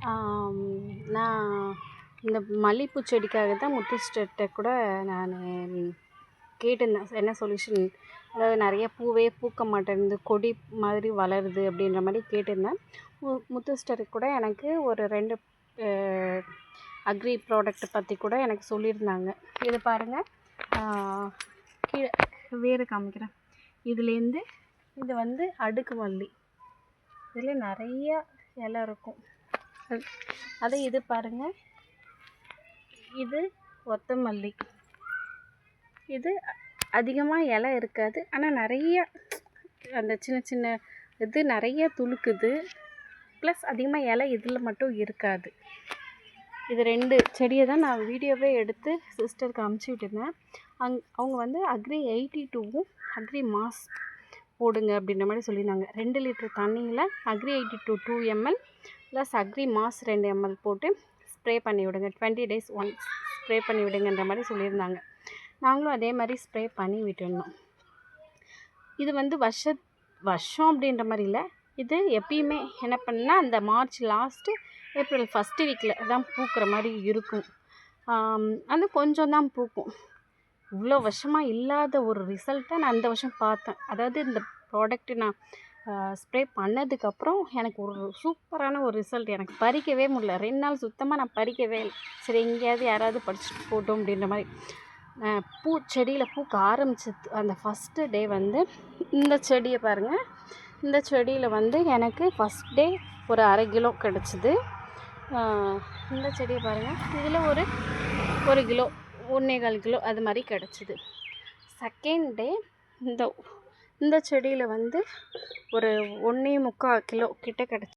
ஆம், நான் இந்த மல்லிகைப்பூ செடிக்காக தான் முத்துஸ்டர்கிட்ட கூட நான் கேட்டிருந்தேன், என்ன சொல்யூஷன், அதாவது நிறைய பூவே பூக்க மாட்டேங்குது, கொடி மாதிரி வளருது அப்படின்ற மாதிரி கேட்டிருந்தேன். முத்துஸ்டருக்கு கூட எனக்கு ஒரு 2 அக்ரி ப்ராடக்ட் பற்றி கூட எனக்கு சொல்லியிருந்தாங்க. இது பாருங்கள், கீழே வேறு காமிக்கிறேன். இதுலேருந்து இது வந்து அடுக்கு மல்லி, இதில் நிறைய இலை இருக்கும். அதே இது பாருங்கள், இது ஒத்த மல்லி. இது அதிகமாக இலை இருக்காது, ஆனால் நிறைய அந்த சின்ன சின்ன இது நிறைய துளுக்குது. ப்ளஸ் அதிகமாக இலை இதில் மட்டும் இருக்காது. இது 2 செடியை தான் நான் வீடியோவே எடுத்து சிஸ்டருக்கு அமுச்சு விட்டுருந்தேன். அவங்க வந்து அக்ரி 82வும் அக்ரி மாஸ் போடுங்க அப்படின்ற மாதிரி சொல்லியிருந்தாங்க. 2 லிட்டர் தண்ணியில் Agri 82 2 ml plus Agri Mass 2 ml போட்டு ஸ்ப்ரே பண்ணி விடுங்க, 20 days ஒன்ஸ் ஸ்ப்ரே பண்ணி விடுங்கன்ற மாதிரி சொல்லியிருந்தாங்க. நாங்களும் அதே மாதிரி ஸ்ப்ரே பண்ணி விட்டுருந்தோம். இது வந்து வருஷம் அப்படின்ற மாதிரி இல்லை, இது எப்பயுமே என்ன பண்ணால் அந்த மார்ச் லாஸ்ட்டு ஏப்ரல் ஃபஸ்ட்டு வீக்கில் தான் பூக்கிற மாதிரி இருக்கும். அது கொஞ்சம் தான் பூக்கும். இவ்வளோ வருஷமாக இல்லாத ஒரு ரிசல்ட்டை நான் இந்த வருஷம் பார்த்தேன். அதாவது இந்த ப்ராடக்ட்டு நான் ஸ்ப்ரே பண்ணதுக்கப்புறம் எனக்கு ஒரு சூப்பரான ஒரு ரிசல்ட். எனக்கு பறிக்கவே முடியல, 2 நாள் சுத்தமாக நான் பறிக்கவே இல்லை. சரி, எங்கேயாவது யாராவது பறிச்சுட்டு போட்டோம் அப்படின்ற மாதிரி. செடியில் பூக்க ஆரம்பிச்சது அந்த ஃபஸ்ட்டு டே வந்து இந்த செடியை பாருங்கள். இந்த செடியில் வந்து எனக்கு ஃபஸ்ட் டே ஒரு 1/2 கிலோ கிடச்சிது. இந்த செடியை பாருங்கள், இதில் ஒரு 1 கிலோ 1.25 கிலோ அது மாதிரி கிடச்சிது. செகண்ட் டே இந்த செடியில் வந்து ஒரு 1.25 கிலோ கிட்ட கிடச்சி.